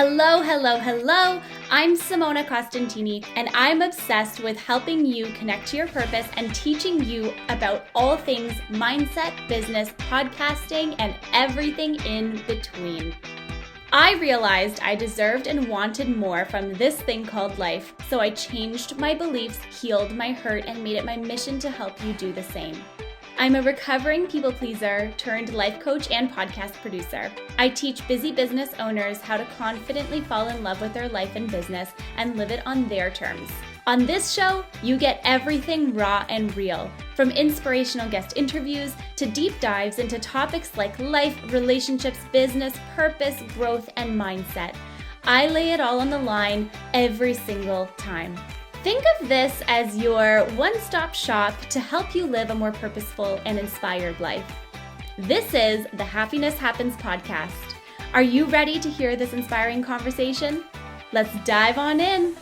Hello, hello, hello. I'm Simona Costantini, and I'm obsessed with helping you connect to your purpose and teaching you about all things mindset, business, podcasting, and everything in between. I realized I deserved and wanted more from this thing called life, so I changed my beliefs, healed my hurt, and made it my mission to help you do the same. I'm a recovering people pleaser turned life coach and podcast producer. I teach busy business owners how to confidently fall in love with their life and business and live it on their terms. On this show, you get everything raw and real, from inspirational guest interviews to deep dives into topics like life, relationships, business, purpose, growth, and mindset. I lay it all on the line every single time. Think of this as your one-stop shop to help you live a more purposeful and inspired life. This is the Happiness Happens podcast. Are you ready to hear this inspiring conversation? Let's dive on in.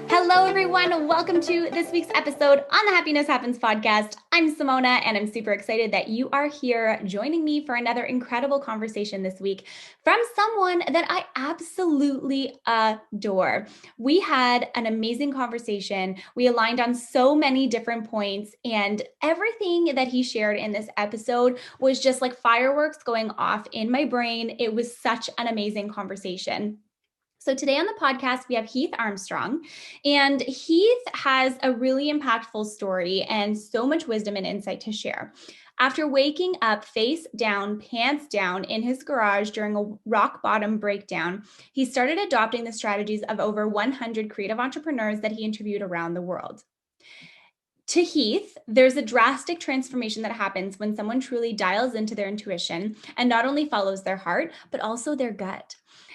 Hello, everyone. Welcome to this week's episode on the Happiness Happens podcast. I'm Simona, and I'm super excited that you are here joining me for another incredible conversation this week from someone that I absolutely adore. We had an amazing conversation. We aligned on so many different points, and everything that he shared in this episode was just like fireworks going off in my brain. It was such an amazing conversation. So today on the podcast, we have Heath Armstrong, and Heath has a really impactful story and so much wisdom and insight to share. After waking up face down, pants down in his garage during a rock bottom breakdown, he started adopting the strategies of over 100 creative entrepreneurs that he interviewed around the world. To Heath, there's a drastic transformation that happens when someone truly dials into their intuition and not only follows their heart, but also their gut.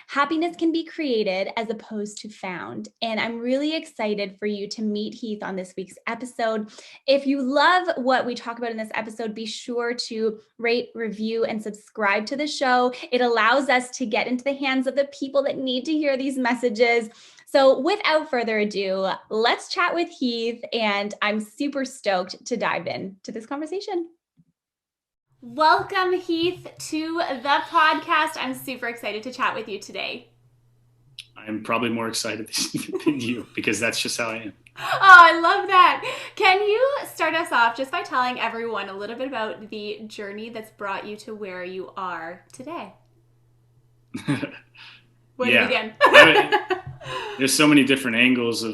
Happiness can be created as opposed to found. And I'm really excited for you to meet Heath on this week's episode. If you love what we talk about in this episode, be sure to rate, review, and subscribe to the show. It allows us to get into the hands of the people that need to hear these messages. So without further ado, let's chat with Heath, and I'm super stoked to dive into this conversation. Welcome, Heath, to the podcast. I'm super excited to chat with you today. I'm probably more excited than you because that's just how I am. Oh, I love that. Can you start us off just by telling everyone a little bit about the journey that's brought you to where you are today? Where to begin? There's so many different angles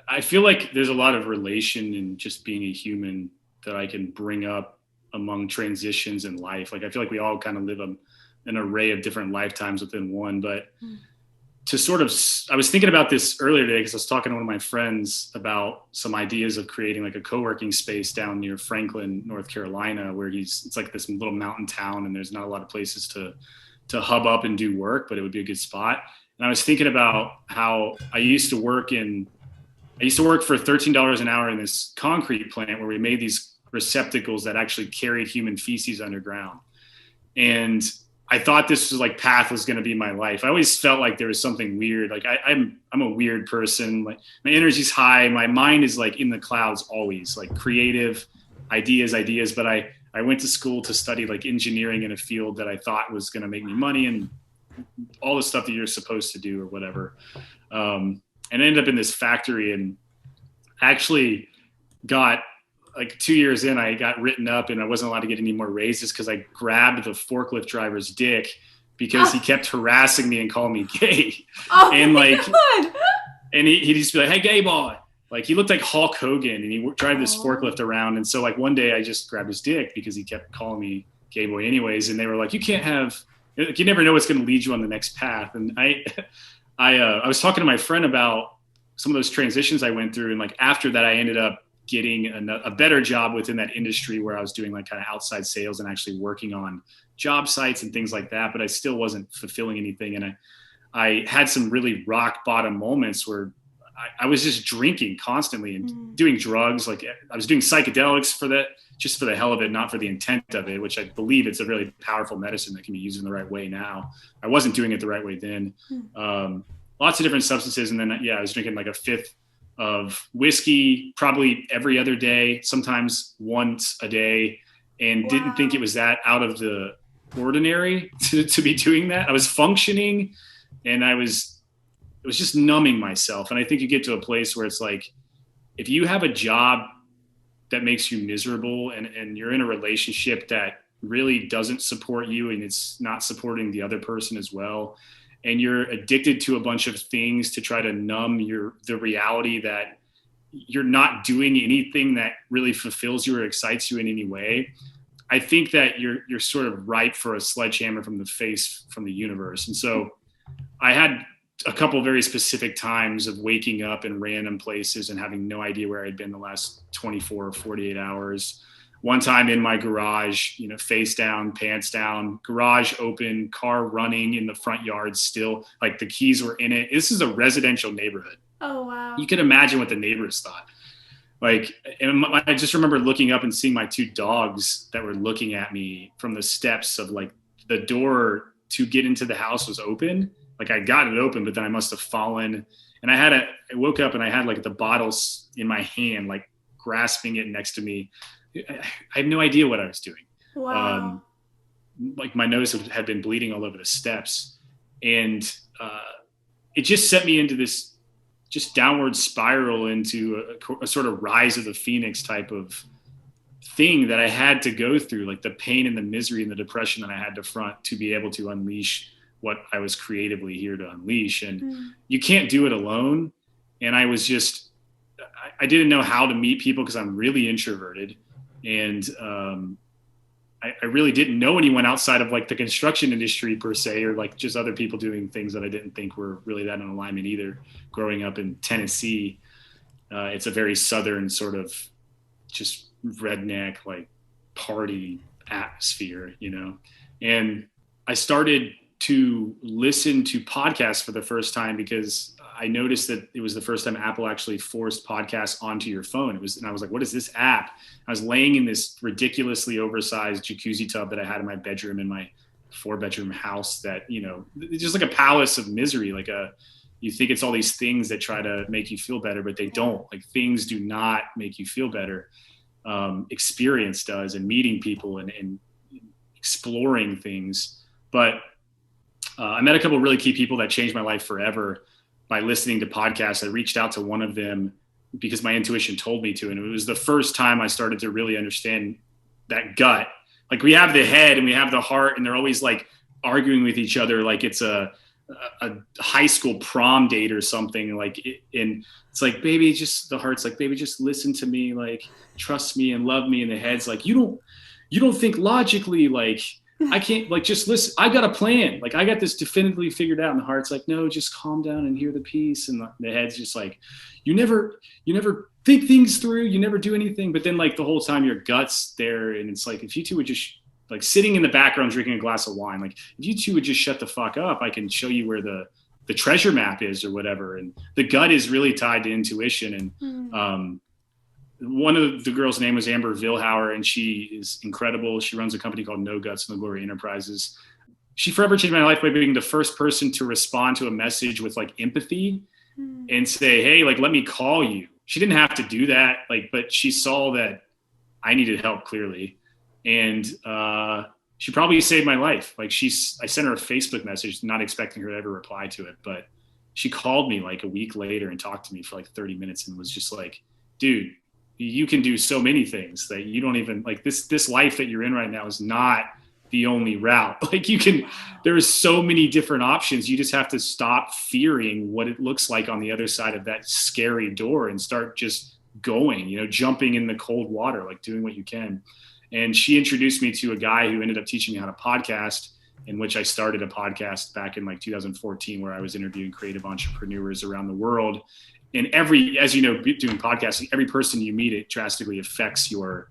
I feel like there's a lot of relation in just being a human that I can bring up among transitions in life. Like, I feel like we all kind of live an array of different lifetimes within one, but to sort of, I was thinking about this earlier today because I was talking to one of my friends about some ideas of creating like a co-working space down near Franklin, North Carolina, where it's like this little mountain town and there's not a lot of places to hub up and do work, but it would be a good spot. And I was thinking about how I used to work for $13 an hour in this concrete plant where we made these receptacles that actually carried human feces underground. And I thought this path was going to be my life. I always felt like there was something weird. Like I'm a weird person. Like, my energy's high. My mind is like in the clouds always, like creative ideas. But I went to school to study like engineering in a field that I thought was going to make me money and all the stuff that you're supposed to do or whatever. And I ended up in this factory and actually got, like 2 years in, I got written up and I wasn't allowed to get any more raises because I grabbed the forklift driver's dick because he kept harassing me and calling me gay. Oh, and like, God. And he'd just be like, "Hey, gay boy." Like, he looked like Hulk Hogan and he drive this forklift around. And so like one day I just grabbed his dick because he kept calling me gay boy anyways. And they were like, you never know what's going to lead you on the next path. And I was talking to my friend about some of those transitions I went through. And like, after that, I ended up getting a better job within that industry where I was doing like kind of outside sales and actually working on job sites and things like that, but I still wasn't fulfilling anything. And I had some really rock bottom moments where I was just drinking constantly and doing drugs. Like, I was doing psychedelics just for the hell of it, not for the intent of it, which I believe it's a really powerful medicine that can be used in the right way now. I wasn't doing it the right way then. Lots of different substances. And then, I was drinking like a fifth of whiskey probably every other day, sometimes once a day, and didn't think it was that out of the ordinary to be doing that. I was functioning, and it was just numbing myself. And I think you get to a place where it's like, if you have a job that makes you miserable, and you're in a relationship that really doesn't support you, and it's not supporting the other person as well, and you're addicted to a bunch of things to try to numb the reality that you're not doing anything that really fulfills you or excites you in any way, I think that you're sort of ripe for a sledgehammer from the universe. And so I had a couple of very specific times of waking up in random places and having no idea where I'd been the last 24 or 48 hours. One time in my garage, face down, pants down, garage open, car running in the front yard still, like the keys were in it. This is a residential neighborhood. Oh, wow. You can imagine what the neighbors thought. Like, and I just remember looking up and seeing my two dogs that were looking at me from the steps of, like, the door to get into the house was open. Like, I got it open, but then I must have fallen. And I woke up and I had, like, the bottles in my hand, like grasping it next to me. I had no idea what I was doing. Wow. Like, my nose had been bleeding all over the steps. And it just set me into this just downward spiral into a sort of rise of the phoenix type of thing that I had to go through, like the pain and the misery and the depression that I had to front to be able to unleash what I was creatively here to unleash. And you can't do it alone. And I didn't know how to meet people because I'm really introverted. And I really didn't know anyone outside of, like, the construction industry per se, or like just other people doing things that I didn't think were really that in alignment either. Growing up in Tennessee, it's a very Southern sort of just redneck, like, party atmosphere, and I started to listen to podcasts for the first time because I noticed that it was the first time Apple actually forced podcasts onto your phone. And I was like, what is this app? I was laying in this ridiculously oversized jacuzzi tub that I had in my bedroom, in my 4-bedroom house that, it's just like a palace of misery. Like, you think it's all these things that try to make you feel better, but they don't. Like, things do not make you feel better. Experience does, and meeting people and exploring things. But I met a couple of really key people that changed my life forever by listening to podcasts. I reached out to one of them because my intuition told me to. And it was the first time I started to really understand that gut. Like, we have the head and we have the heart, and they're always, like, arguing with each other like it's a high school prom date or something. And it's like, baby, the heart's like, baby, just listen to me, like, trust me and love me. And the head's like, you don't think logically, like, I can't, like, just listen. I got a plan. Like, I got this definitively figured out. And the heart's like, no, just calm down and hear the peace. And the head's just like, you never think things through. You never do anything. But then, like, the whole time your gut's there. And it's like, if you two would just, like, sitting in the background drinking a glass of wine, like, if you two would just shut the fuck up, I can show you where the treasure map is or whatever. And the gut is really tied to intuition. And one of the girls' name was Amber Vilhauer, and she is incredible. She runs a company called No Guts, No Glory Enterprises. She forever changed my life by being the first person to respond to a message with, like, empathy and say, hey, like, let me call you. She didn't have to do that, like, but she saw that I needed help clearly. And she probably saved my life. Like, I sent her a Facebook message, not expecting her to ever reply to it, but she called me like a week later and talked to me for like 30 minutes and was just like, dude, you can do so many things that you don't even, like, this life that you're in right now is not the only route. Like, there's so many different options. You just have to stop fearing what it looks like on the other side of that scary door and start just going, jumping in the cold water, like, doing what you can. And she introduced me to a guy who ended up teaching me how to podcast, in which I started a podcast back in, like, 2014, where I was interviewing creative entrepreneurs around the world. And as you know, doing podcasting, every person you meet, it drastically affects your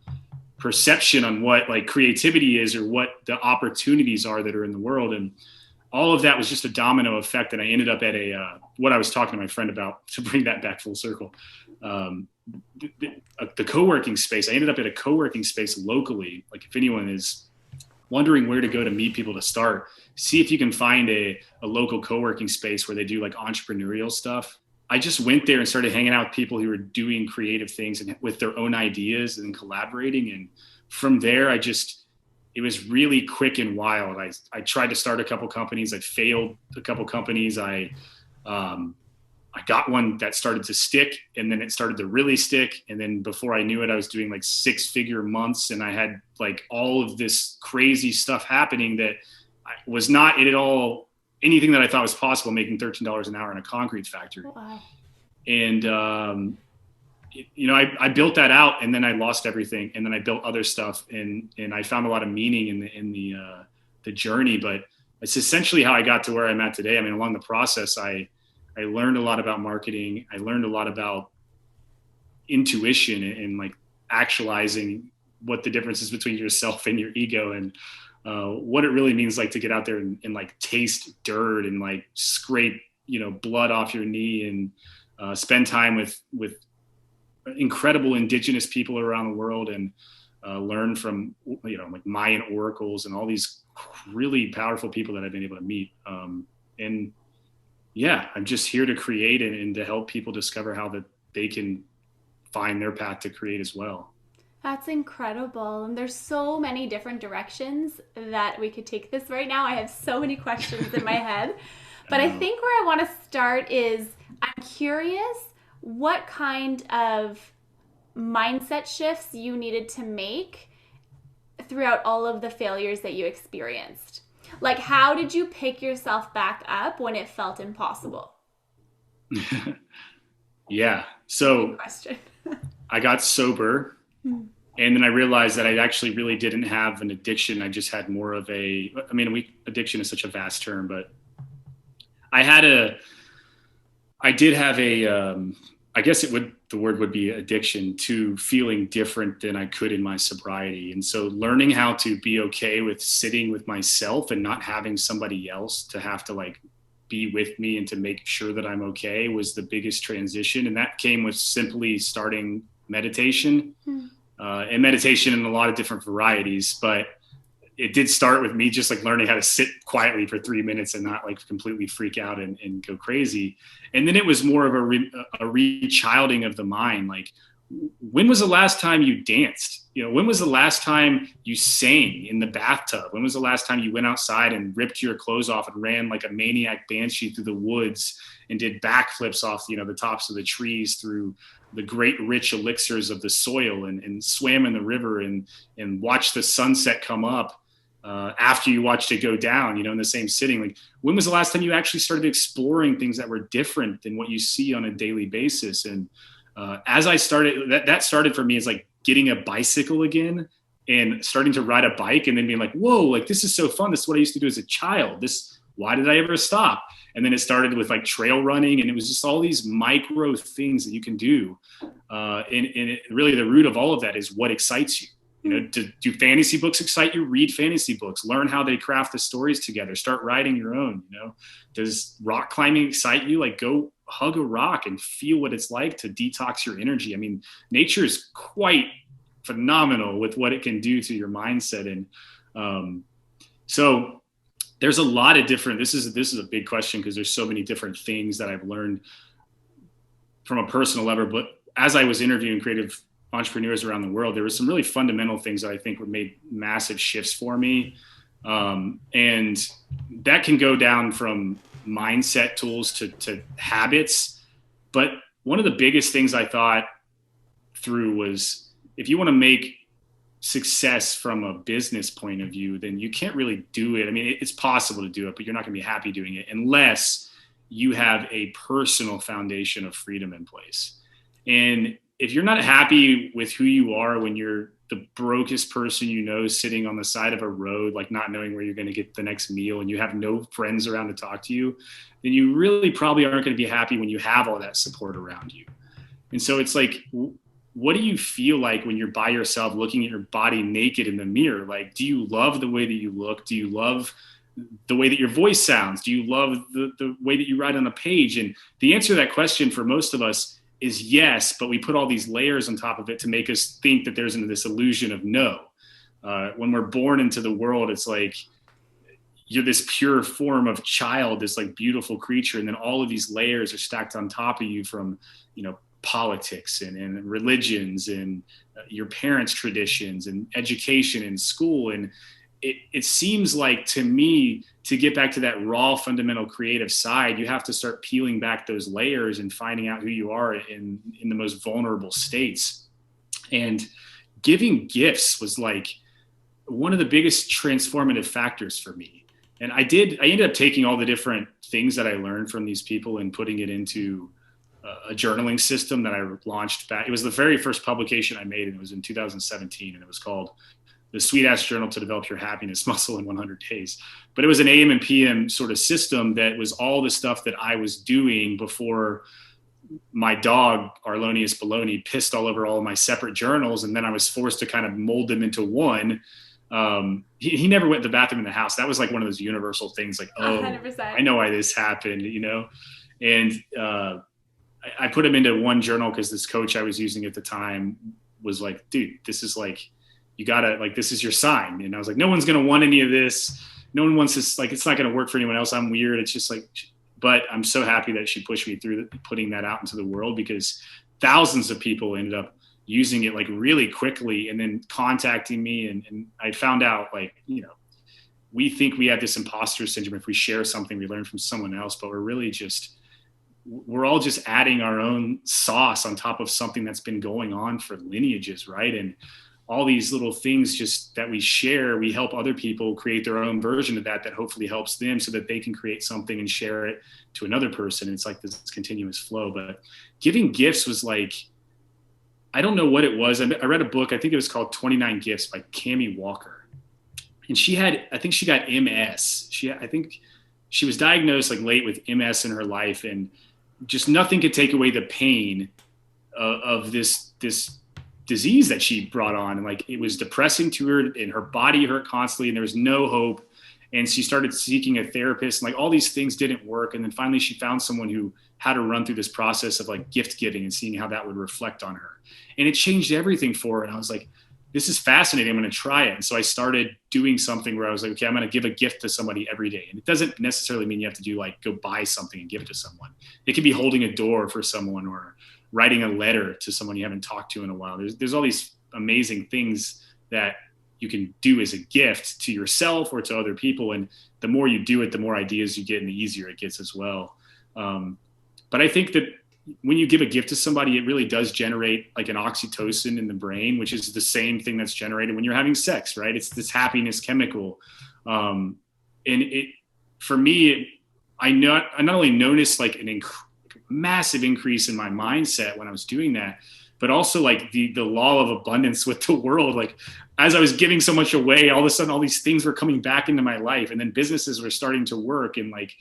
perception on what, like, creativity is or what the opportunities are that are in the world. And all of that was just a domino effect. And I ended up at what I was talking to my friend about, to bring that back full circle, the co-working space. I ended up at a co-working space locally. Like, if anyone is wondering where to go to meet people to start, see if you can find a local co-working space where they do, like, entrepreneurial stuff. I just went there and started hanging out with people who were doing creative things and with their own ideas and collaborating. And from there, it it was really quick and wild. I tried to start a couple companies. I failed a couple companies. I got one that started to stick, and then it started to really stick. And then before I knew it, I was doing like 6-figure months, and I had like all of this crazy stuff happening that was not at all anything that I thought was possible, making $13 an hour in a concrete factory. Wow. And, I built that out, and then I lost everything. And then I built other stuff, and I found a lot of meaning in the journey, but it's essentially how I got to where I'm at today. I mean, along the process, I learned a lot about marketing. I learned a lot about intuition and like actualizing what the difference is between yourself and your ego, and what it really means, like to get out there and like taste dirt and like scrape, blood off your knee, and spend time with incredible indigenous people around the world, and learn from, like Mayan oracles and all these really powerful people that I've been able to meet. And yeah, I'm just here to create and to help people discover how that they can find their path to create as well. That's incredible. And there's so many different directions that we could take this right now. I have so many questions in my head. But I think where I want to start is, I'm curious what kind of mindset shifts you needed to make throughout all of the failures that you experienced. Like, how did you pick yourself back up when it felt impossible? Yeah. So I got sober, and then I realized that I actually really didn't have an addiction. I just had more of addiction is such a vast term, but I did have I guess the word would be addiction to feeling different than I could in my sobriety. And so learning how to be okay with sitting with myself and not having somebody else to have to like be with me and to make sure that I'm okay was the biggest transition. And that came with simply starting meditation, and meditation in a lot of different varieties, but it did start with me just like learning how to sit quietly for 3 minutes and not like completely freak out and go crazy. And then it was more of a rechilding of the mind. Like, when was the last time you danced? When was the last time you sang in the bathtub? When was the last time you went outside and ripped your clothes off and ran like a maniac banshee through the woods and did backflips off, the tops of the trees through the great rich elixirs of the soil, and swam in the river and watched the sunset come up after you watched it go down, in the same sitting? Like, when was the last time you actually started exploring things that were different than what you see on a daily basis? And as I started, that started for me as like getting a bicycle again and starting to ride a bike, and then being like, whoa, like this is so fun. This is what I used to do as a child. Why did I ever stop? And then it started with like trail running, and it was just all these micro things that you can do. And really the root of all of that is what excites you. Do fantasy books excite you? Read fantasy books. Learn how they craft the stories together. Start writing your own. Does rock climbing excite you? Like, go hug a rock and feel what it's like to detox your energy. I mean, nature is quite phenomenal with what it can do to your mindset. And so there's a lot of different, this is a big question because there's so many different things that I've learned from a personal level. But as I was interviewing creative entrepreneurs around the world, there were some really fundamental things that I think would made massive shifts for me. And that can go down from mindset tools to habits. But one of the biggest things I thought through was, if you want to make success from a business point of view, then you can't really do it. I mean, it's possible to do it, but you're not going to be happy doing it unless you have a personal foundation of freedom in place. And if you're not happy with who you are when you're the brokest person sitting on the side of a road, like not knowing where you're going to get the next meal, and you have no friends around to talk to you, then you really probably aren't going to be happy when you have all that support around you. And so it's like, what do you feel like when you're by yourself looking at your body naked in the mirror? Like, do you love the way that you look? Do you love the way that your voice sounds? Do you love the way that you write on a page? And the answer to that question for most of us is yes, but we put all these layers on top of it to make us think that there's this illusion of no. When we're born into the world, it's like you're this pure form of child, this like beautiful creature. And then all of these layers are stacked on top of you from, politics and religions and your parents' traditions and education and school. And it seems like to me, to get back to that raw fundamental creative side, you have to start peeling back those layers and finding out who you are in the most vulnerable states. And giving gifts was like one of the biggest transformative factors for me. And I ended up taking all the different things that I learned from these people and putting it into a journaling system that I launched back. It was the very first publication I made, and it was in 2017, and it was called The Sweet Ass Journal to Develop Your Happiness Muscle in 100 Days. But it was an AM and PM sort of system that was all the stuff that I was doing before my dog, Arlonius Baloney, pissed all over all of my separate journals. And then I was forced to kind of mold them into one. He never went to the bathroom in the house. That was like one of those universal things, like, oh, 100%. I know why this happened, you know? And I put him into one journal because this coach I was using at the time was like, dude, this is like, you gotta, like, this is your sign. And I was like, no one's going to want any of this. No one wants this. Like, it's not going to work for anyone else. I'm weird. It's just like, but I'm so happy that she pushed me through putting that out into the world, because thousands of people ended up using it like really quickly and then contacting me. And I found out, like, you know, we think we have this imposter syndrome if we share something we learned from someone else, but we're all just adding our own sauce on top of something that's been going on for lineages, right? And all these little things just that we share, we help other people create their own version of that hopefully helps them so that they can create something and share it to another person. And it's like this continuous flow. But giving gifts was like, I don't know what it was. I read a book, I think it was called 29 Gifts by Cami Walker. And I think she got MS. I think she was diagnosed like late with MS in her life, and just nothing could take away the pain of this disease that she brought on. And like, it was depressing to her, and her body hurt constantly, and there was no hope. And she started seeking a therapist, and like all these things didn't work. And then finally she found someone who had to run through this process of like gift giving and seeing how that would reflect on her. And it changed everything for her. And I was like, this is fascinating. I'm going to try it. And so I started doing something where I was like, okay, I'm going to give a gift to somebody every day. And it doesn't necessarily mean you have to do like, go buy something and give it to someone. It could be holding a door for someone, or writing a letter to someone you haven't talked to in a while. There's all these amazing things that you can do as a gift to yourself or to other people. And the more you do it, the more ideas you get and the easier it gets as well. But I think that when you give a gift to somebody, it really does generate like an oxytocin in the brain, which is the same thing that's generated when you're having sex, right? It's this happiness chemical. And for me, I not only noticed like massive increase in my mindset when I was doing that, but also like the law of abundance with the world. Like, as I was giving so much away, all of a sudden, all these things were coming back into my life, and then businesses were starting to work. And like,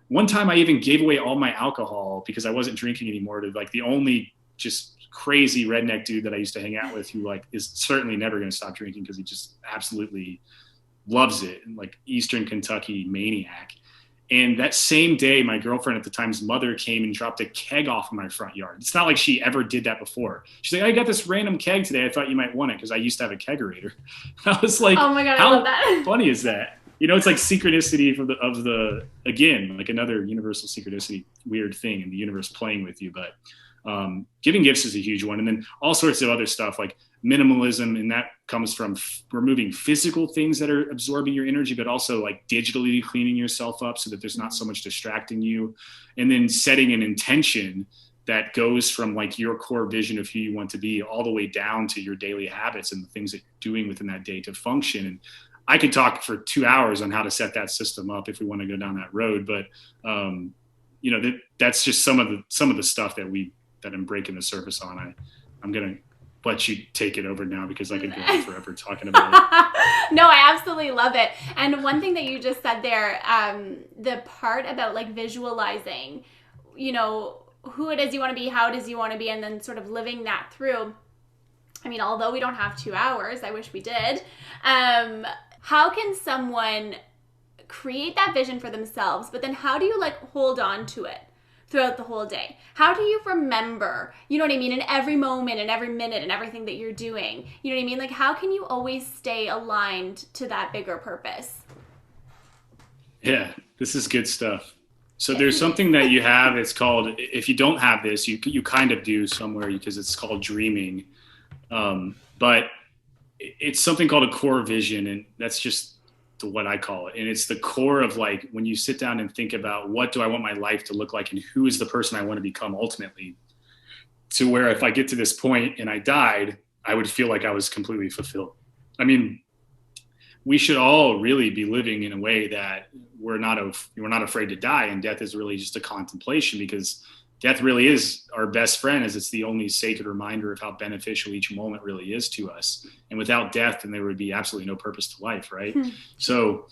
one time I even gave away all my alcohol because I wasn't drinking anymore to like the only just crazy redneck dude that I used to hang out with, who like is certainly never going to stop drinking because he just absolutely loves it. And like Eastern Kentucky maniac. And that same day, my girlfriend at the time's mother came and dropped a keg off in my front yard. It's not like she ever did that before. She's like, I got this random keg today. I thought you might want it because I used to have a kegerator. I was like, oh my God, I love that. How funny is that? You know, it's like synchronicity of the again, like another universal synchronicity weird thing in the universe playing with you. But giving gifts is a huge one. And then all sorts of other stuff like minimalism, and that comes from removing physical things that are absorbing your energy, but also like digitally cleaning yourself up so that there's not so much distracting you. And then setting an intention that goes from like your core vision of who you want to be all the way down to your daily habits and the things that you're doing within that day to function. And I could talk for 2 hours on how to set that system up if we want to go down that road. But you know, that's just some of the stuff that I'm breaking the surface on. I'm going to let you take it over now because I could go on forever talking about it. No, I absolutely love it. And one thing that you just said there, the part about like visualizing, you know, who it is you want to be, how it is you want to be, and then sort of living that through. I mean, although we don't have 2 hours, I wish we did. How can someone create that vision for themselves, but then how do you like hold on to it throughout the whole day? How do you remember, you know what I mean, in every moment and every minute and everything that you're doing? You know what I mean? Like, how can you always stay aligned to that bigger purpose? Yeah, this is good stuff. So there's something that you have, it's called, if you don't have this, you kind of do somewhere because it's called dreaming. But it's something called a core vision. And that's just to what I call it. And it's the core of like, when you sit down and think about what do I want my life to look like and who is the person I want to become ultimately, to where if I get to this point and I died, I would feel like I was completely fulfilled. I mean, we should all really be living in a way that we're not afraid to die. And death is really just a contemplation, because death really is our best friend, as it's the only sacred reminder of how beneficial each moment really is to us. And without death, then there would be absolutely no purpose to life, right? So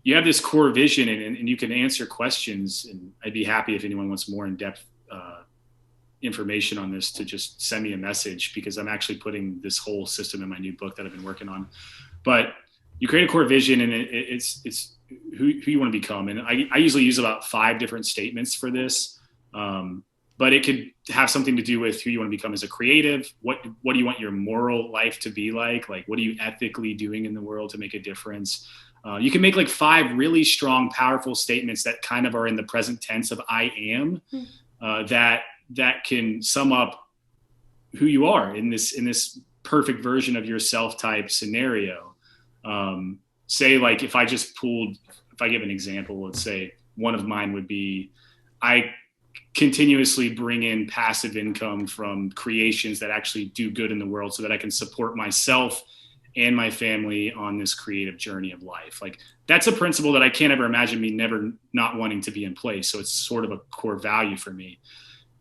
you have this core vision, and you can answer questions. And I'd be happy if anyone wants more in-depth information on this to just send me a message, because I'm actually putting this whole system in my new book that I've been working on. But you create a core vision, and it's who you want to become. And I usually use about 5 different statements for this. But it could have something to do with who you want to become as a creative. What do you want your moral life to be like? Like, what are you ethically doing in the world to make a difference? You can make like 5 really strong, powerful statements that kind of are in the present tense of I am, that can sum up who you are in this perfect version of yourself type scenario. Say, like, if I give an example, let's say one of mine would be, I continuously bring in passive income from creations that actually do good in the world, so that I can support myself and my family on this creative journey of life. Like, that's a principle that I can't ever imagine me never not wanting to be in place. So it's sort of a core value for me.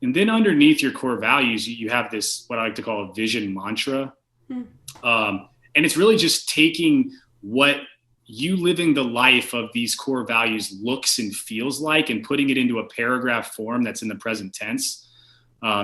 And then underneath your core values, you have this, what I like to call a vision mantra. And it's really just taking what you living the life of these core values looks and feels like, and putting it into a paragraph form that's in the present tense.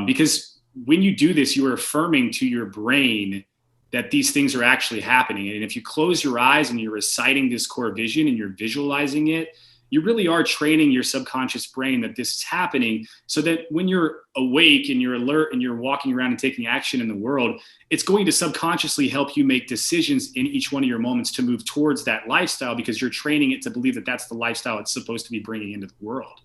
Because when you do this, you are affirming to your brain that these things are actually happening. And if you close your eyes and you're reciting this core vision and you're visualizing it, you really are training your subconscious brain that this is happening, so that when you're awake and you're alert and you're walking around and taking action in the world, it's going to subconsciously help you make decisions in each one of your moments to move towards that lifestyle, because you're training it to believe that that's the lifestyle it's supposed to be bringing into the world.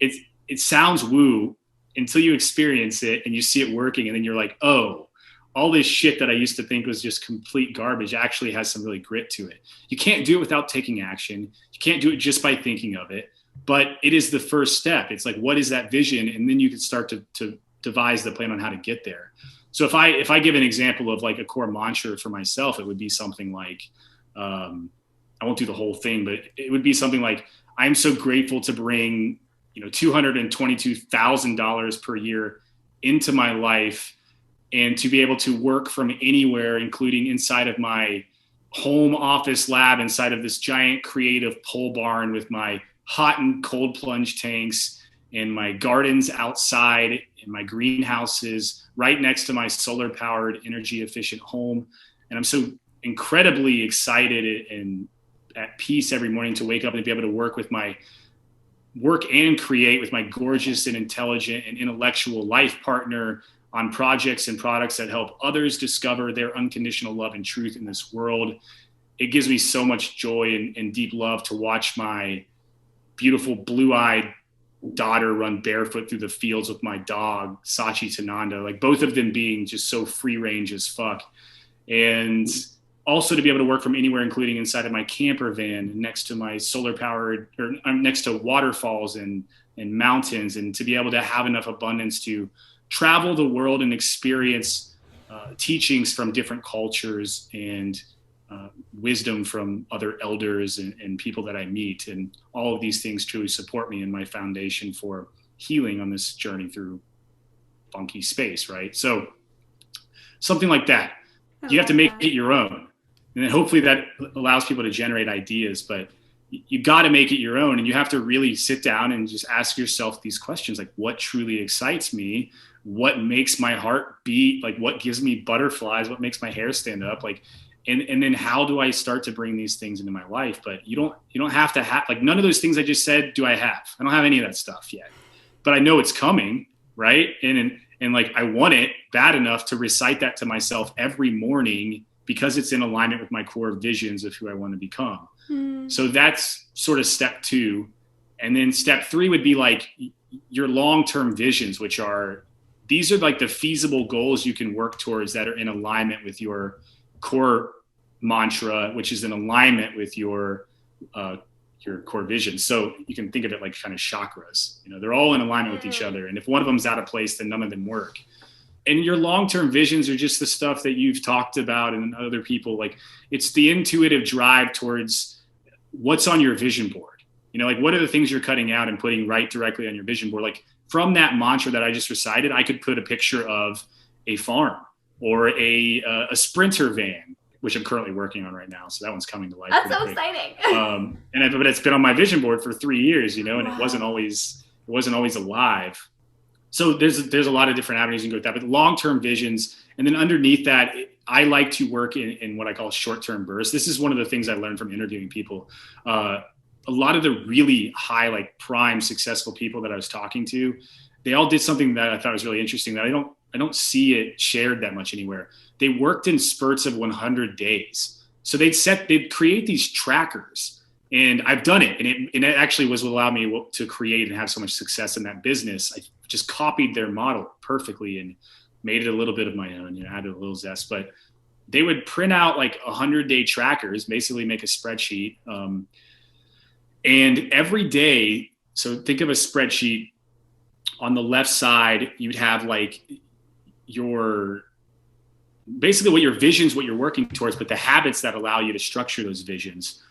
It sounds woo until you experience it and you see it working, and then you're like, oh, all this shit that I used to think was just complete garbage actually has some really grit to it. You can't do it without taking action. You can't do it just by thinking of it, but it is the first step. It's like, what is that vision? And then you can start to devise the plan on how to get there. So if I give an example of like a core mantra for myself, it would be something like, I won't do the whole thing, but it would be something like, I'm so grateful to bring, $222,000 per year into my life, and to be able to work from anywhere, including inside of my home office lab, inside of this giant creative pole barn with my hot and cold plunge tanks, and my gardens outside, and my greenhouses right next to my solar powered, energy efficient home. And I'm so incredibly excited and at peace every morning to wake up and be able to work and create with my gorgeous and intelligent and intellectual life partner on projects and products that help others discover their unconditional love and truth in this world. It gives me so much joy and deep love to watch my beautiful blue-eyed daughter run barefoot through the fields with my dog, Sachi Tananda, like both of them being just so free range as fuck. And also to be able to work from anywhere, including inside of my camper van next to my solar powered, or next to waterfalls and mountains, and to be able to have enough abundance to travel the world and experience teachings from different cultures and wisdom from other elders and people that I meet. And all of these things truly support me in my foundation for healing on this journey through funky space, right? So something like that. You have to make it your own. And then hopefully that allows people to generate ideas, but you got to make it your own. And you have to really sit down and just ask yourself these questions, like, what truly excites me? What makes my heart beat? Like, what gives me butterflies? What makes my hair stand up? Like, and then how do I start to bring these things into my life? But you don't have to have, like, none of those things I just said do I have. I don't have any of that stuff yet, but I know it's coming, right? And like, I want it bad enough to recite that to myself every morning, because it's in alignment with my core visions of who I want to become. So that's sort of step 2. And then step 3 would be like your long-term visions, which are, these are like the feasible goals you can work towards that are in alignment with your core mantra, which is in alignment with your core vision. So you can think of it like kind of chakras. They're all in alignment with each other. And if one of them's out of place, then none of them work. And your long-term visions are just the stuff that you've talked about and other people. Like, it's the intuitive drive towards what's on your vision board. Like, what are the things you're cutting out and putting right directly on your vision board? Like, from that mantra that I just recited, I could put a picture of a farm or a Sprinter van, which I'm currently working on right now. So that one's coming to life. That's so exciting. But it's been on my vision board for 3 years, and it wasn't always alive. So there's a lot of different avenues you can go with that, but long-term visions. And then underneath that, I like to work in what I call short-term bursts. This is one of the things I learned from interviewing people. A lot of the really high, like prime successful people that I was talking to, they all did something that I thought was really interesting that I don't see it shared that much anywhere. They worked in spurts of 100 days. So they'd create these trackers, and I've done it. And it actually was what allowed me to create and have so much success in that business. I just copied their model perfectly and made it a little bit of my own, added a little zest. But they would print out like 100-day trackers, basically make a spreadsheet. And every day, so think of a spreadsheet. On the left side, you'd have like basically what your visions, what you're working towards, but the habits that allow you to structure those visions.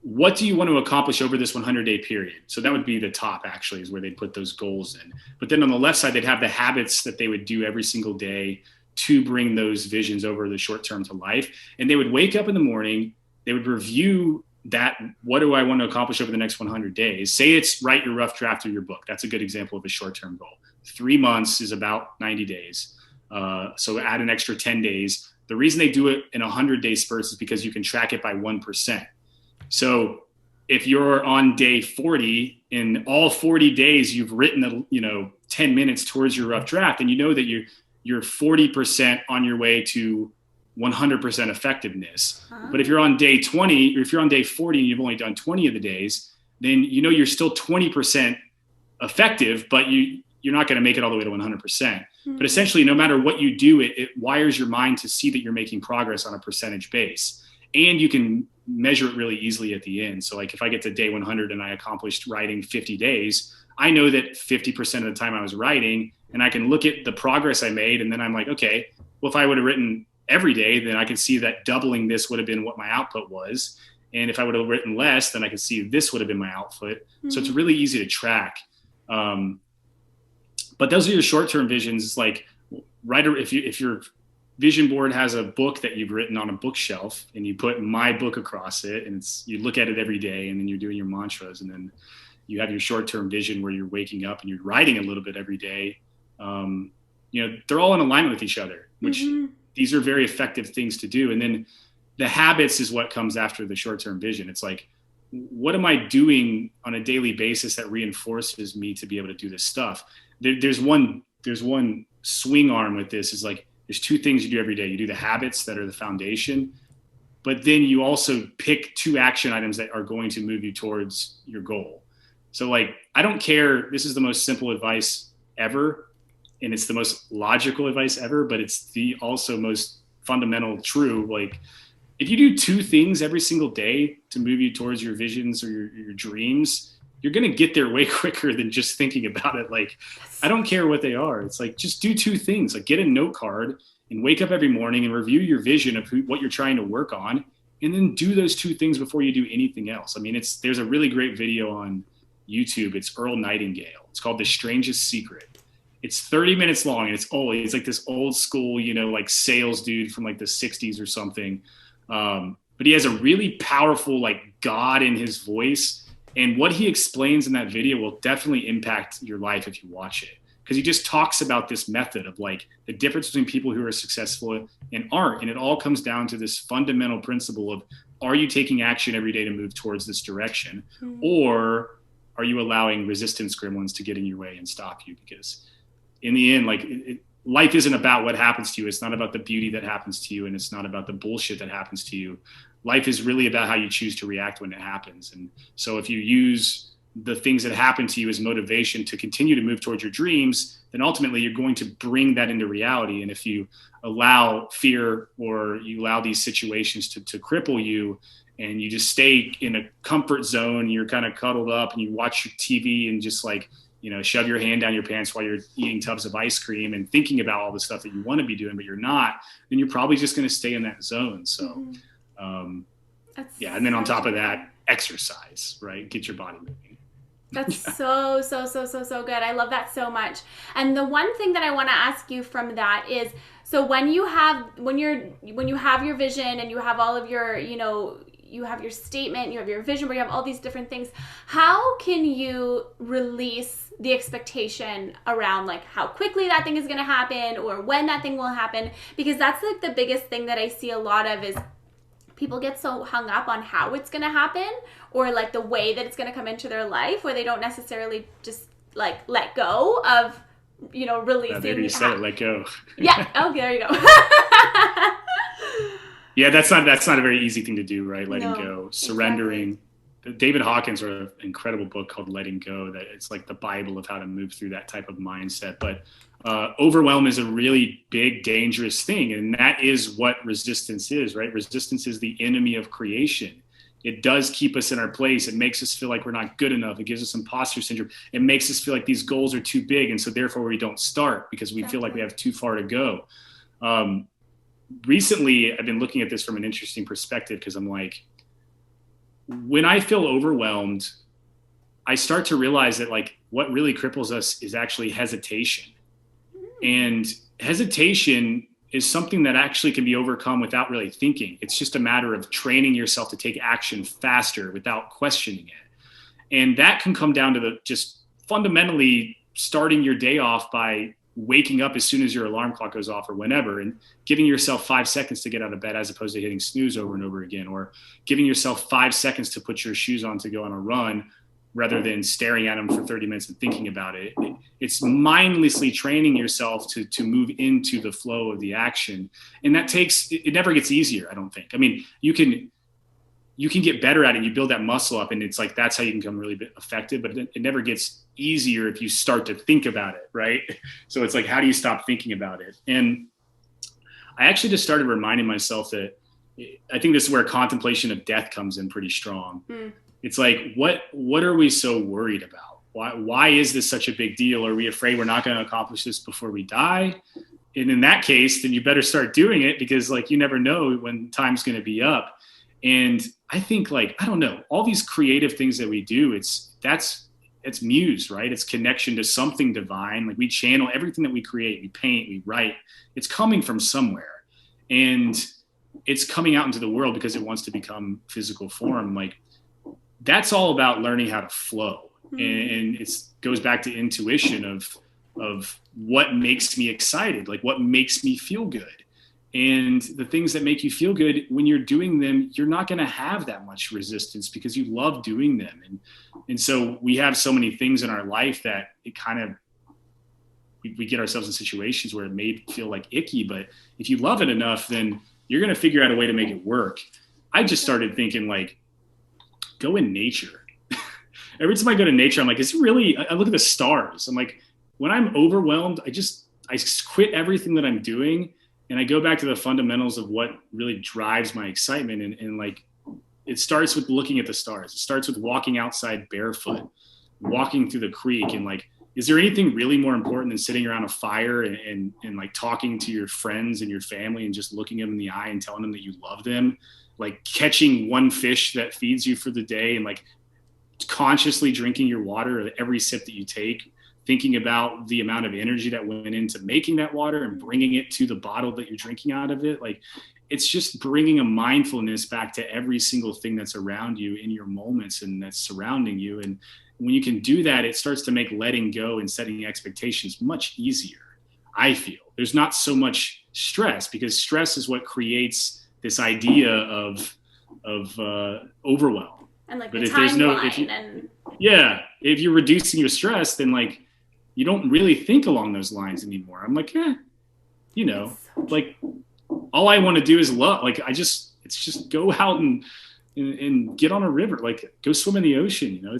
What do you want to accomplish over this 100-day period? So that would be the top, actually, is where they'd put those goals in. But then on the left side, they'd have the habits that they would do every single day to bring those visions over the short term to life. And they would wake up in the morning, they would review that. What do I want to accomplish over the next 100 days? Say it's write your rough draft of your book. That's a good example of a short-term goal. 3 months is about 90 days. So add an extra 10 days. The reason they do it in 100-day spurts is because you can track it by 1%. So if you're on day 40, in all 40 days, you've written, 10 minutes towards your rough draft, and you know that you're 40% on your way to 100% effectiveness. But if you're on day 20, or if you're on day 40 and you've only done 20 of the days, then you're still 20% effective, but you're not going to make it all the way to 100%. But essentially, no matter what you do, it wires your mind to see that you're making progress on a percentage base. And you can measure it really easily at the end. So like if I get to day 100 and I accomplished writing 50 days, I know that 50% of the time I was writing, and I can look at the progress I made. And then I'm like, okay, well, if I would have written every day, then I can see that doubling this would have been what my output was. And if I would have written less, then I could see this would have been my output. Mm-hmm. So it's really easy to track. But those are your short-term visions. It's like, if your vision board has a book that you've written on a bookshelf and you put my book across it, and you look at it every day, and then you're doing your mantras, and then you have your short-term vision where you're waking up and you're writing a little bit every day. They're all in alignment with each other, which these are very effective things to do. And then the habits is what comes after the short-term vision. It's like, what am I doing on a daily basis that reinforces me to be able to do this stuff? There's one swing arm with this, is like, there's two things you do every day. You do the habits that are the foundation, but then you also pick 2 action items that are going to move you towards your goal. So like, I don't care. This is the most simple advice ever, and it's the most logical advice ever, but it's the also most fundamental true. Like, if you do 2 things every single day to move you towards your visions or your dreams, you're going to get there way quicker than just thinking about it. Like, I don't care what they are. It's like, just do 2 things. Like, get a note card and wake up every morning and review your vision of what you're trying to work on. And then do those 2 things before you do anything else. I mean, there's a really great video on YouTube. It's Earl Nightingale. It's called The Strangest Secret. It's 30 minutes long, and it's like this old school, like sales dude from like the 60s or something. But he has a really powerful, like, God in his voice. And what he explains in that video will definitely impact your life if you watch it. Because he just talks about this method of like the difference between people who are successful and aren't. And it all comes down to this fundamental principle of, are you taking action every day to move towards this direction? Mm-hmm. Or are you allowing resistance gremlins to get in your way and stop you? Because in the end, like, life isn't about what happens to you. It's not about the beauty that happens to you. And it's not about the bullshit that happens to you. Life is really about how you choose to react when it happens. And so if you use the things that happen to you as motivation to continue to move towards your dreams, then ultimately you're going to bring that into reality. And if you allow fear or you allow these situations to cripple you, and you just stay in a comfort zone, you're kind of cuddled up and you watch your TV and just like, shove your hand down your pants while you're eating tubs of ice cream and thinking about all the stuff that you want to be doing, but you're not, then you're probably just going to stay in that zone. So, and then on top of that, exercise, right? Get your body moving. That's so good. I love that so much. And the one thing that I want to ask you from that is, so when you have your vision and you have all of your, you have your statement, you have your vision where you have all these different things, how can you release the expectation around like how quickly that thing is going to happen or when that thing will happen? Because that's like the biggest thing that I see a lot of is people get so hung up on how it's going to happen or like the way that it's going to come into their life, where they don't necessarily just like let go of, releasing. There you said it, let go. Yeah. Oh, there you go. Yeah, that's not a very easy thing to do, right? Letting go, surrendering. Exactly. David Hawkins wrote an incredible book called Letting Go, that it's like the Bible of how to move through that type of mindset. But overwhelm is a really big, dangerous thing. And that is what resistance is, right? Resistance is the enemy of creation. It does keep us in our place. It makes us feel like we're not good enough. It gives us imposter syndrome. It makes us feel like these goals are too big. And so therefore we don't start because we feel like we have too far to go. Recently, I've been looking at this from an interesting perspective because I'm like, when I feel overwhelmed, I start to realize that like what really cripples us is actually hesitation. And hesitation is something that actually can be overcome without really thinking. It's just a matter of training yourself to take action faster without questioning it. And that can come down to just fundamentally starting your day off by waking up as soon as your alarm clock goes off or whenever, and giving yourself 5 seconds to get out of bed as opposed to hitting snooze over and over again, or giving yourself 5 seconds to put your shoes on to go on a run rather than staring at them for 30 minutes and thinking about it. It's mindlessly training yourself to move into the flow of the action. And that it never gets easier, I don't think. I mean, you can get better at it. You build that muscle up and it's like, that's how you can become really effective, but it never gets easier if you start to think about it, right? So it's like, how do you stop thinking about it? And I actually just started reminding myself that I think this is where contemplation of death comes in pretty strong. It's like, what are we so worried about? Why is this such a big deal? Are we afraid we're not going to accomplish this before we die? And in that case, then you better start doing it because like, you never know when time's going to be up. And I think like, I don't know, all these creative things that we do, it's muse, right? It's connection to something divine. Like we channel everything that we create, we paint, we write, it's coming from somewhere and it's coming out into the world because it wants to become physical form. Like that's all about learning how to flow. And it goes back to intuition of what makes me excited, like what makes me feel good. And the things that make you feel good, when you're doing them, you're not going to have that much resistance because you love doing them. And so we have so many things in our life that it kind of, we get ourselves in situations where it may feel like icky, but if you love it enough, then you're going to figure out a way to make it work. I just started thinking like, go in nature. Every time I go to nature, I'm like, I look at the stars. I'm like, when I'm overwhelmed, I quit everything that I'm doing. And I go back to the fundamentals of what really drives my excitement. And like, it starts with looking at the stars. It starts with walking outside barefoot, walking through the creek. And like, is there anything really more important than sitting around a fire and like talking to your friends and your family and just looking them in the eye and telling them that you love them? Like catching one fish that feeds you for the day and like consciously drinking your water every sip that you take, thinking about the amount of energy that went into making that water and bringing it to the bottle that you're drinking out of it. Like it's just bringing a mindfulness back to every single thing that's around you in your moments and that's surrounding you. And when you can do that, it starts to make letting go and setting expectations much easier. I feel there's not so much stress because stress is what creates this idea of overwhelm. And like but the if there's no, if you're reducing your stress, then like, you don't really think along those lines anymore. I'm like, like all I want to do is love. Like it's just go out and and get on a river, like go swim in the ocean. You know,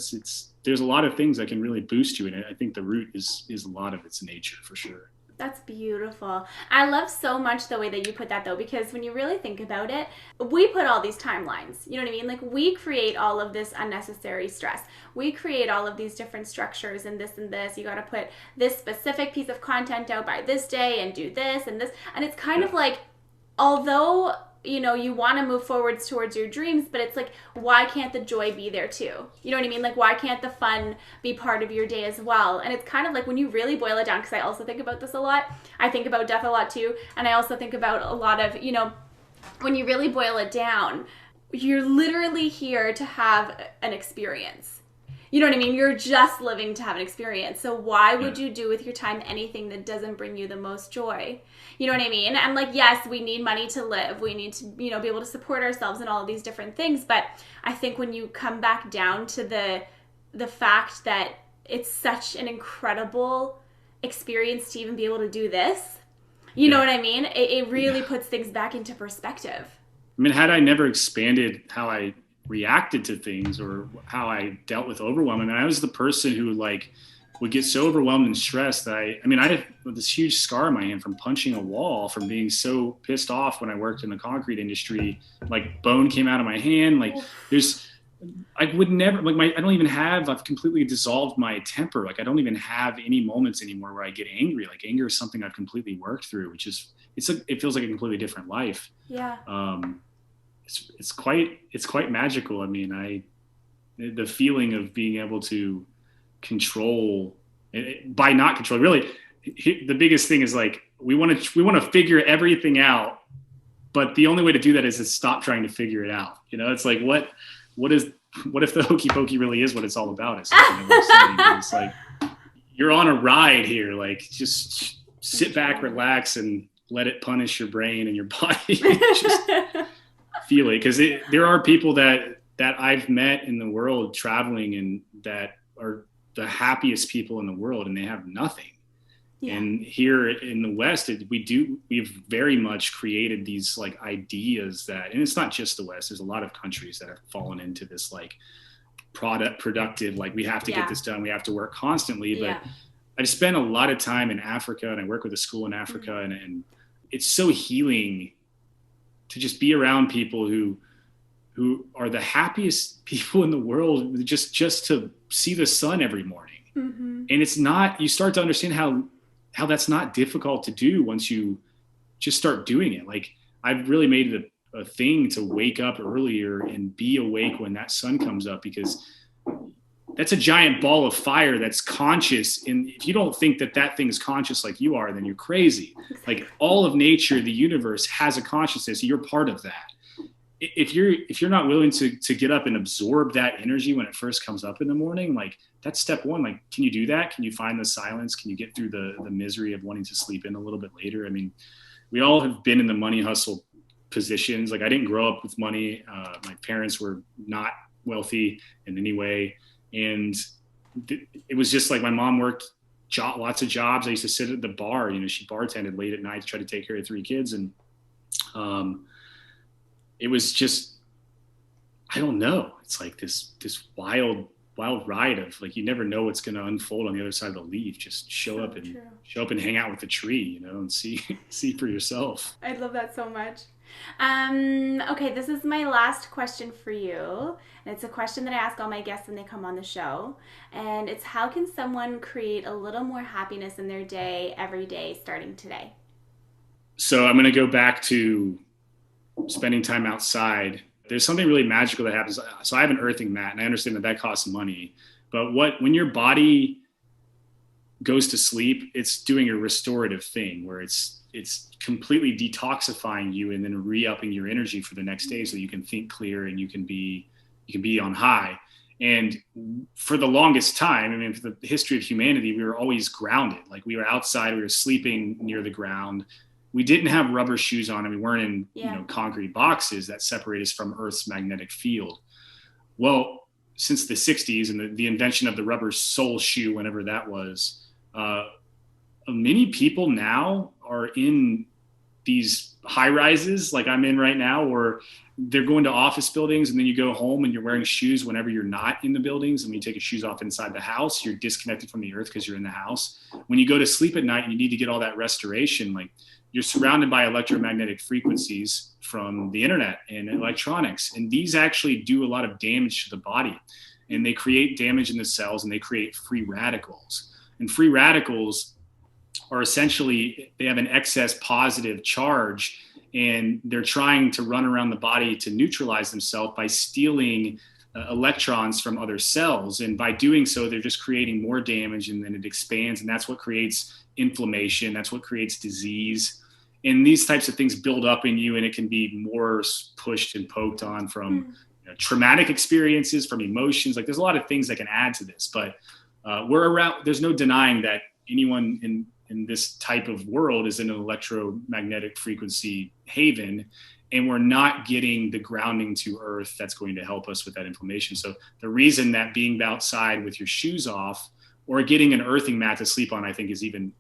there's a lot of things that can really boost you. And I think the root is a lot of its nature for sure. That's beautiful. I love so much the way that you put that, though, because when you really think about it, we put all these timelines. You know what I mean? Like, we create all of this unnecessary stress. We create all of these different structures and this and this. You got to put this specific piece of content out by this day and do this and this. And it's kind of like, although you want to move forwards towards your dreams, but it's like, why can't the joy be there too? You know what I mean? Like, why can't the fun be part of your day as well? And it's kind of like, when you really boil it down, because I also think about this a lot. I think about death a lot too. And I also think about a lot of, when you really boil it down, you're literally here to have an experience. You know what I mean? You're just living to have an experience. So why would you do with your time anything that doesn't bring you the most joy? You know what I mean? And like, yes, we need money to live. We need to, be able to support ourselves and all of these different things. But I think when you come back down to the fact that it's such an incredible experience to even be able to do this, you know what I mean? It really puts things back into perspective. I mean, had I never expanded how I reacted to things or how I dealt with overwhelm, I mean, I was the person who like would get so overwhelmed and stressed that I had this huge scar on my hand from punching a wall, from being so pissed off when I worked in the concrete industry. Like, bone came out of my hand. Like, I would never, like, I've completely dissolved my temper. Like, I don't even have any moments anymore where I get angry. Like, anger is something I've completely worked through, which is, it feels like a completely different life. Yeah. It's quite magical. I mean, the feeling of being able to control by not control, really, the biggest thing is like, we want to figure everything out, but the only way to do that is to stop trying to figure it out. It's like, what if the hokey pokey really is what it's all about? It's like, you're on a ride here. Like, just sit back, relax, and let it punish your brain and your body. Just feel it, because there are people that I've met in the world traveling, and that are the happiest people in the world, and they have nothing. Yeah. And here in the West, we've very much created these like ideas that, and it's not just the West, there's a lot of countries that have fallen into this like productive, like, we have to get this done, we have to work constantly. But I've spent a lot of time in Africa, and I work with a school in Africa, and it's so healing to just be around people who are the happiest people in the world, just to see the sun every morning. Mm-hmm. And it's not, you start to understand how that's not difficult to do once you just start doing it. Like, I've really made it a thing to wake up earlier and be awake when that sun comes up, because that's a giant ball of fire that's conscious. And if you don't think that thing is conscious like you are, then you're crazy. Like, all of nature, the universe has a consciousness. You're part of that. If you're not willing to get up and absorb that energy when it first comes up in the morning, like, that's step one. Like, can you do that? Can you find the silence? Can you get through the misery of wanting to sleep in a little bit later? I mean, we all have been in the money hustle positions. Like, I didn't grow up with money. My parents were not wealthy in any way. And it was just like, my mom worked lots of jobs. I used to sit at the bar, she bartended late at night to try to take care of 3 kids. And, it was just, I don't know. It's like this wild ride of, like, you never know what's going to unfold on the other side of the leaf. Just show up and hang out with the tree, and see for yourself. I love that so much. Okay, this is my last question for you. And it's a question that I ask all my guests when they come on the show. And it's, how can someone create a little more happiness in their day every day starting today? So I'm going to go back to spending time outside. There's something really magical that happens. So I have an earthing mat, and I understand that costs money. But when your body goes to sleep, it's doing a restorative thing where it's completely detoxifying you and then re-upping your energy for the next day, so you can think clear and you can be on high. And for the longest time, I mean, for the history of humanity, we were always grounded. Like, we were outside, we were sleeping near the ground. We didn't have rubber shoes on, and we weren't in concrete boxes that separate us from Earth's magnetic field. Well, since the 60s and the invention of the rubber sole shoe, whenever that was, many people now are in these high rises like I'm in right now, or they're going to office buildings, and then you go home and you're wearing shoes whenever you're not in the buildings. And when you take your shoes off inside the house, you're disconnected from the earth because you're in the house. When you go to sleep at night and you need to get all that restoration, like you're surrounded by electromagnetic frequencies from the internet and electronics. And these actually do a lot of damage to the body, and they create damage in the cells, and they create free radicals. And free radicals are essentially, they have an excess positive charge, and they're trying to run around the body to neutralize themselves by stealing electrons from other cells. And by doing so, they're just creating more damage, and then it expands. And that's what creates inflammation. That's what creates disease. And these types of things build up in you, and it can be more pushed and poked on from traumatic experiences, from emotions. Like there's a lot of things that can add to this, but there's no denying that anyone in this type of world is in an electromagnetic frequency haven, and we're not getting the grounding to earth that's going to help us with that inflammation. So the reason that being outside with your shoes off or getting an earthing mat to sleep on, I think is even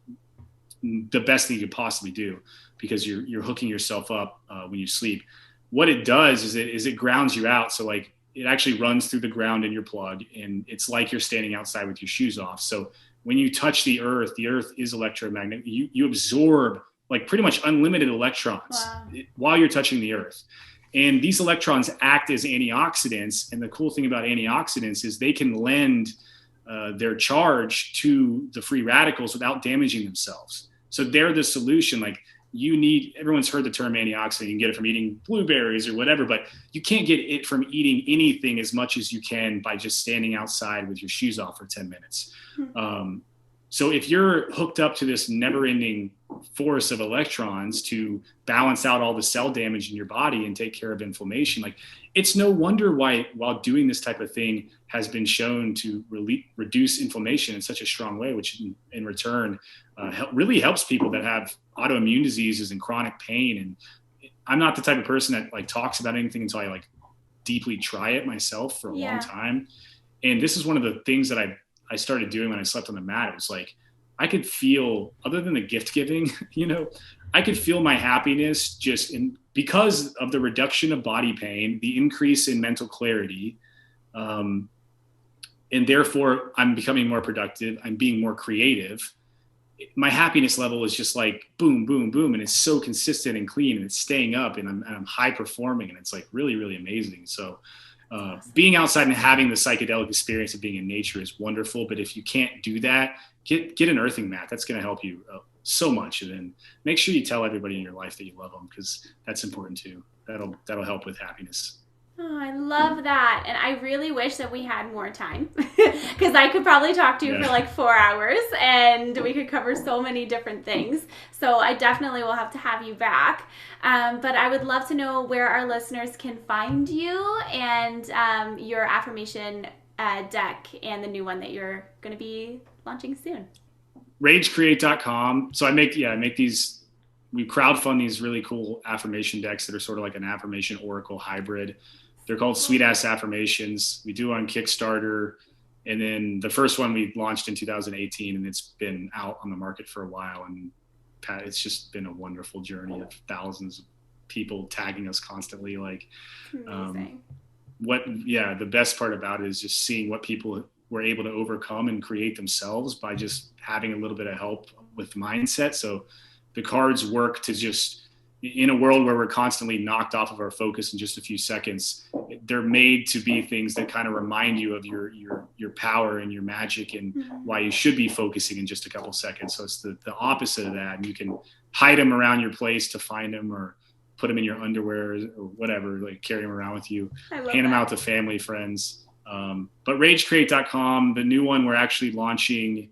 the best thing you could possibly do, because you're hooking yourself up when you sleep. What it does is it grounds you out. So like it actually runs through the ground in your plug, and it's like you're standing outside with your shoes off. So when you touch the earth is electromagnetic. You absorb like pretty much unlimited electrons while you're touching the earth. And these electrons act as antioxidants. And the cool thing about antioxidants is they can lend their charge to the free radicals without damaging themselves. So they're the solution. Like everyone's heard the term antioxidant. You can get it from eating blueberries or whatever, but you can't get it from eating anything as much as you can by just standing outside with your shoes off for 10 minutes. So if you're hooked up to this never-ending force of electrons to balance out all the cell damage in your body and take care of inflammation, like it's no wonder why, while doing this type of thing, has been shown to reduce inflammation in such a strong way, which in return really helps people that have autoimmune diseases and chronic pain. And I'm not the type of person that like talks about anything until I like deeply try it myself for a long time. And this is one of the things that I started doing when I slept on the mat. It was like, I could feel, other than the gift giving, I could feel my happiness because of the reduction of body pain, the increase in mental clarity. And therefore I'm becoming more productive. I'm being more creative. My happiness level is just like boom, boom, boom. And it's so consistent and clean, and it's staying up, and I'm high performing, and it's like really, really amazing. So being outside and having the psychedelic experience of being in nature is wonderful. But if you can't do that, get an earthing mat. That's going to help you so much. And then make sure you tell everybody in your life that you love them, because that's important too. That'll help with happiness. Oh, I love that. And I really wish that we had more time, because I could probably talk to you for like 4 hours, and we could cover so many different things. So I definitely will have to have you back. But I would love to know where our listeners can find you, and your affirmation deck, and the new one that you're going to be launching soon. Ragecreate.com. So I make these, we crowdfund these really cool affirmation decks that are sort of like an affirmation oracle hybrid. They're called Sweet Ass Affirmations. We do on Kickstarter. And then the first one we launched in 2018, and it's been out on the market for a while. And it's just been a wonderful journey of thousands of people tagging us constantly. Like, amazing. The best part about it is just seeing what people were able to overcome and create themselves by just having a little bit of help with mindset. So the cards work to just, in a world where we're constantly knocked off of our focus in just a few seconds, they're made to be things that kind of remind you of your power and your magic, and why you should be focusing in just a couple seconds. So it's the opposite of that. And you can hide them around your place to find them, or put them in your underwear or whatever, like carry them around with you, hand them out to family, friends. But ragecreate.com, the new one we're actually launching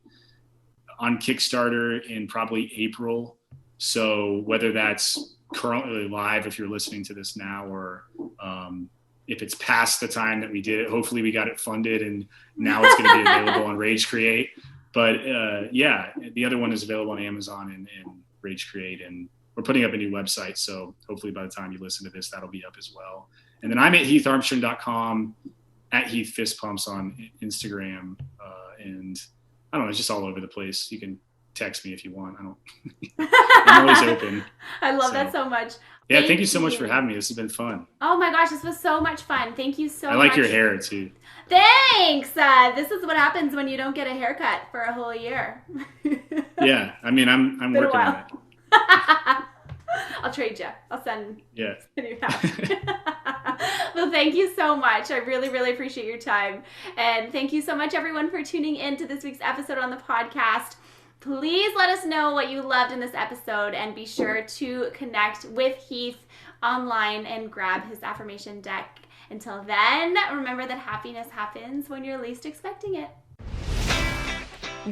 on Kickstarter in probably April. So whether that's currently live, if you're listening to this now, or if it's past the time that we did it, hopefully we got it funded and now it's going to be available on Rage Create. But the other one is available on Amazon and Rage Create, and we're putting up a new website. So hopefully by the time you listen to this, that'll be up as well. And then I'm at heatharmstrong.com, at Heath Fist Pumps on Instagram. And I don't know, it's just all over the place. You can text me if you want. I'm always open. I love that so much. Yeah, thank you so much for having me. This has been fun. Oh my gosh, this was so much fun. Thank you so much. I like your hair too. Thanks. This is what happens when you don't get a haircut for a whole year. Yeah, I mean, I'm working on it. I'll trade you. I'll send you out. Well, thank you so much. I really, really appreciate your time. And thank you so much, everyone, for tuning in to this week's episode on the podcast. Please let us know what you loved in this episode, and be sure to connect with Heath online and grab his affirmation deck. Until then, remember that happiness happens when you're least expecting it.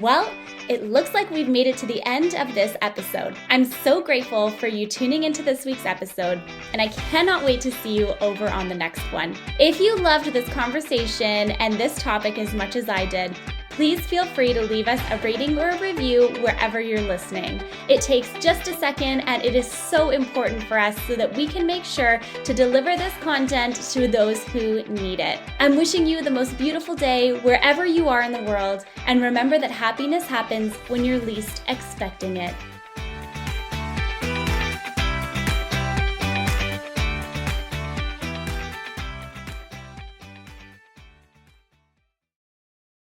Well, it looks like we've made it to the end of this episode. I'm so grateful for you tuning into this week's episode, and I cannot wait to see you over on the next one. If you loved this conversation and this topic as much as I did, please feel free to leave us a rating or a review wherever you're listening. It takes just a second, and it is so important for us so that we can make sure to deliver this content to those who need it. I'm wishing you the most beautiful day wherever you are in the world, and remember that happiness happens when you're least expecting it.